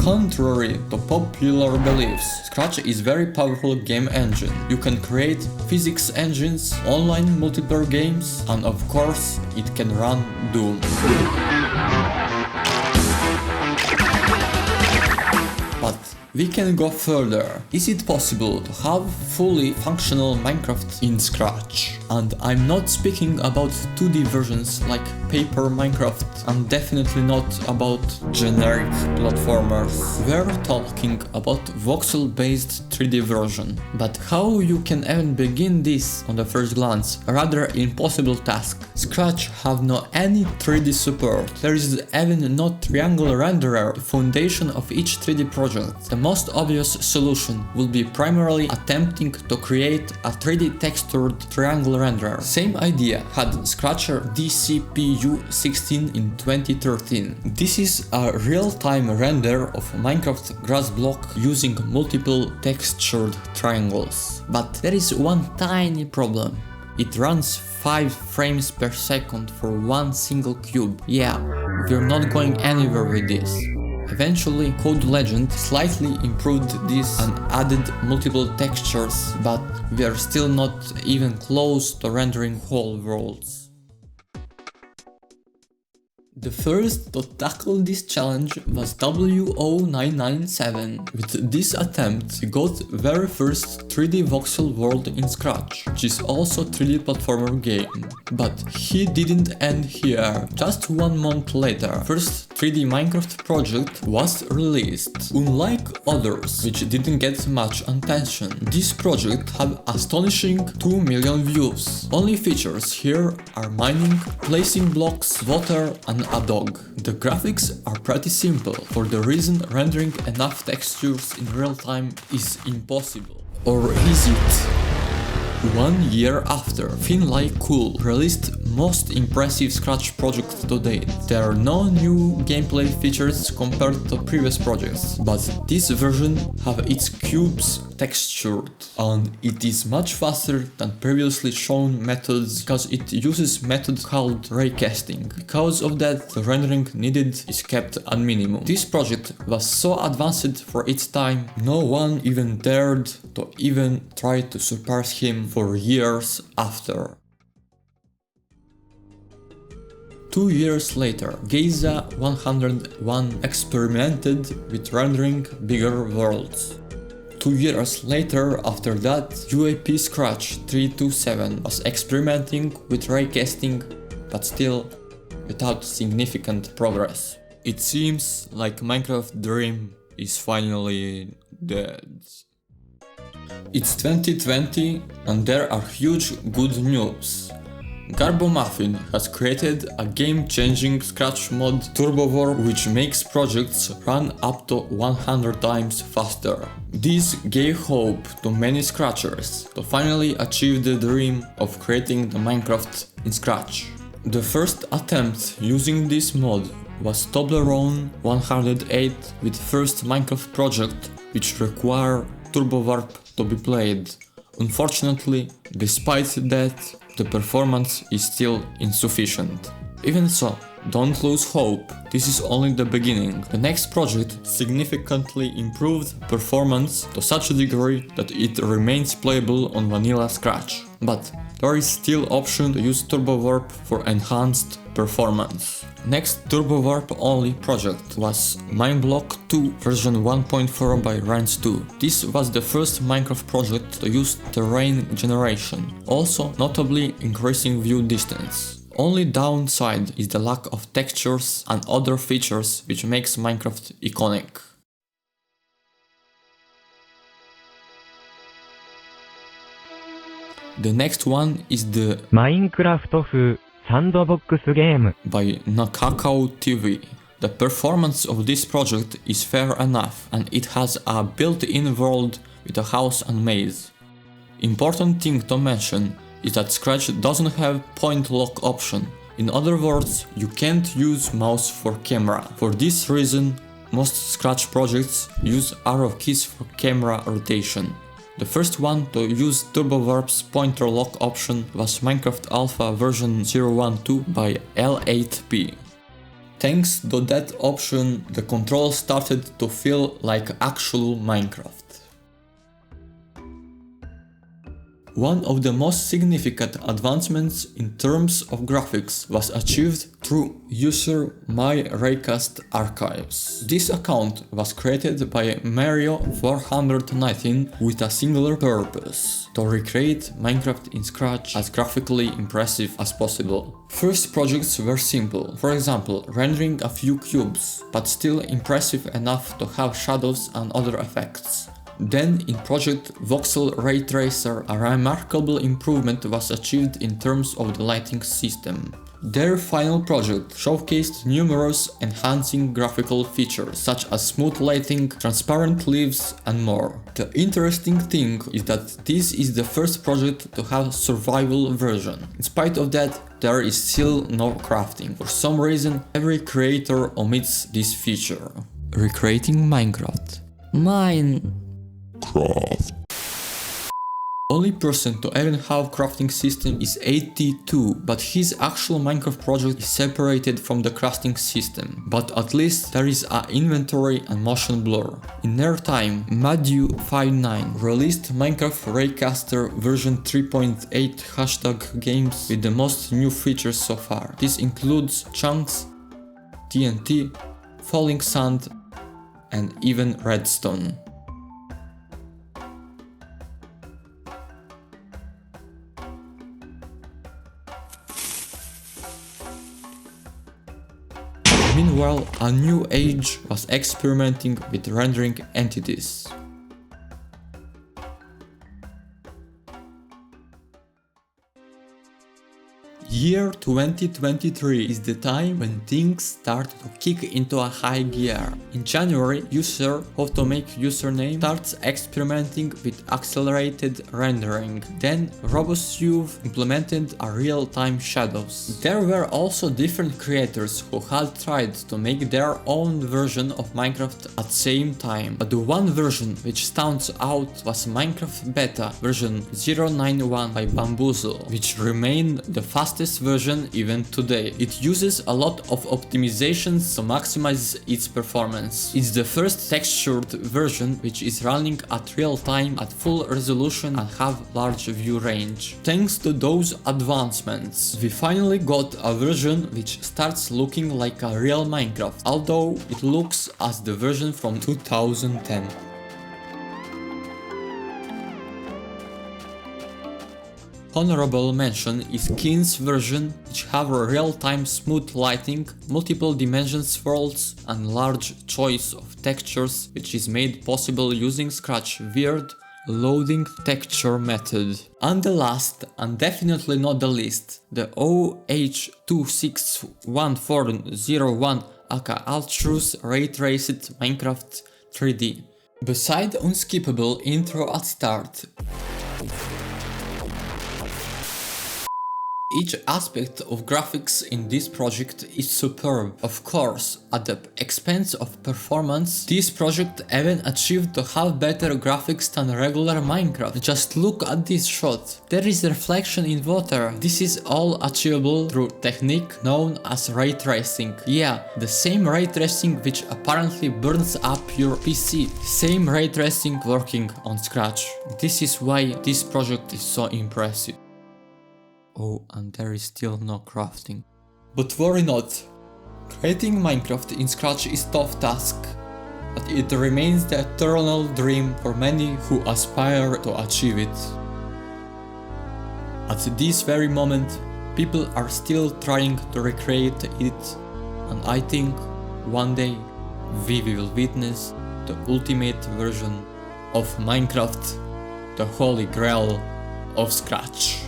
Contrary to popular beliefs, Scratch is very powerful game engine. You can create physics engines, online multiplayer games, and of course, it can run Doom. But we can go further. Is it possible to have fully functional Minecraft in Scratch? And I'm not speaking about 2D versions like Paper Minecraft, and definitely not about generic platformers. We're talking about voxel-based 3D version. But how you can even begin this on the first glance? A rather impossible task. Scratch have no any 3D support. There is even no triangle renderer, the foundation of each 3D project. The most obvious solution will be primarily attempting to create a 3D textured triangle renderer. Same idea had Scratcher DCPU16 in 2013. This is a real-time render of Minecraft grass block using multiple textured triangles. But there is one tiny problem. It runs 5 frames per second for one single cube. Yeah, we're not going anywhere with this. Eventually, Code Legend slightly improved this and added multiple textures, but we are still not even close to rendering whole worlds. The first to tackle this challenge was W0997. With this attempt, we got very first 3D voxel world in Scratch, which is also 3D platformer game. But he didn't end here. Just 1 month later, first 3D Minecraft project was released. Unlike others, which didn't get much attention, this project had astonishing 2 million views. Only features here are mining, placing blocks, water, and a dog. The graphics are pretty simple, for the reason rendering enough textures in real time is impossible. Or is it? 1 year after, Finlay Cool released most impressive Scratch project to date. There are no new gameplay features compared to previous projects, but this version have its cubes textured, and it is much faster than previously shown methods because it uses method called raycasting. Because of that, the rendering needed is kept at minimum. This project was so advanced for its time, no one even dared to even try to surpass him for years after. 2 years later, Geysa 101 experimented with rendering bigger worlds. 2 years later, after that, UAP Scratch 327 was experimenting with raycasting, but still without significant progress. It seems like Minecraft Dream is finally dead. It's 2020 and there are huge good news. Garbo Muffin has created a game-changing Scratch mod Turbowarp which makes projects run up to 100 times faster. This gave hope to many Scratchers to finally achieve the dream of creating the Minecraft in Scratch. The first attempt using this mod was Toblerone 108 with first Minecraft project which require Turbowarp to be played. Unfortunately, despite that, the performance is still insufficient. Even so, don't lose hope, this is only the beginning. The next project significantly improved performance to such a degree that it remains playable on vanilla Scratch. But there is still option to use Turbowarp for enhanced performance. Next Turbowarp only project was Mineblock 2 version 1.4 by Rance2. This was the first Minecraft project to use terrain generation, also notably increasing view distance. Only downside is the lack of textures and other features which makes Minecraft iconic. The next one is the Minecraft 風サンドボックスゲーム by nakakakekeke. The performance of this project is fair enough and it has a built-in world with a house and maze. Important thing to mention is that Scratch doesn't have point lock option. In other words, you can't use mouse for camera. For this reason, most Scratch projects use arrow keys for camera rotation. The first one to use Turbowarp's pointer lock option was Minecraft Alpha version 012 by L8P. Thanks to that option, the controls started to feel like actual Minecraft. One of the most significant advancements in terms of graphics was achieved through user MyRaycast archives. This account was created by Mario419 with a singular purpose: to recreate Minecraft in Scratch as graphically impressive as possible. First projects were simple, for example rendering a few cubes, but still impressive enough to have shadows and other effects. Then in project Voxel Ray Tracer, a remarkable improvement was achieved in terms of the lighting system. Their final project showcased numerous enhancing graphical features such as smooth lighting, transparent leaves and more. The interesting thing is that this is the first project to have a survival version. In spite of that, there is still no crafting. For some reason, every creator omits this feature. Recreating Minecraft. Only person to even have crafting system is 82, but his actual Minecraft project is separated from the crafting system. But at least there is a inventory and motion blur. In their time, Madu59 released Minecraft Raycaster version 3.8 #games with the most new features so far. This includes chunks, TNT, falling sand, and even redstone. Meanwhile, a new age was experimenting with rendering entities. Year 2023 is the time when things start to kick into a high gear. In January, user How to Make Username starts experimenting with accelerated rendering. Then RobustUV implemented a real-time shadows. There were also different creators who had tried to make their own version of Minecraft at the same time, but the one version which stands out was Minecraft Beta version 091 by Bamboozle, which remained the fastest version even today. It uses a lot of optimizations to maximize its performance. It's the first textured version which is running at real time at full resolution and have large view range. Thanks to those advancements, we finally got a version which starts looking like a real Minecraft, although it looks as the version from 2010. Honorable mention is Keen's version, which have a real-time smooth lighting, multiple dimensions worlds and large choice of textures, which is made possible using Scratch weird loading texture method. And the last, and definitely not the least, the OH261401 aka Ultra's Ray Traced Minecraft 3D. Beside unskippable intro at start, each aspect of graphics in this project is superb. Of course, at the expense of performance, this project even achieved to have better graphics than regular Minecraft. Just look at this shot. There is reflection in water. This is all achievable through technique known as ray tracing. Yeah, the same ray tracing which apparently burns up your PC. Same ray tracing working on Scratch. This is why this project is so impressive. Oh, and there is still no crafting. But worry not. Creating Minecraft in Scratch is a tough task, but it remains the eternal dream for many who aspire to achieve it. At this very moment, people are still trying to recreate it, and I think one day we will witness the ultimate version of Minecraft, the holy grail of Scratch.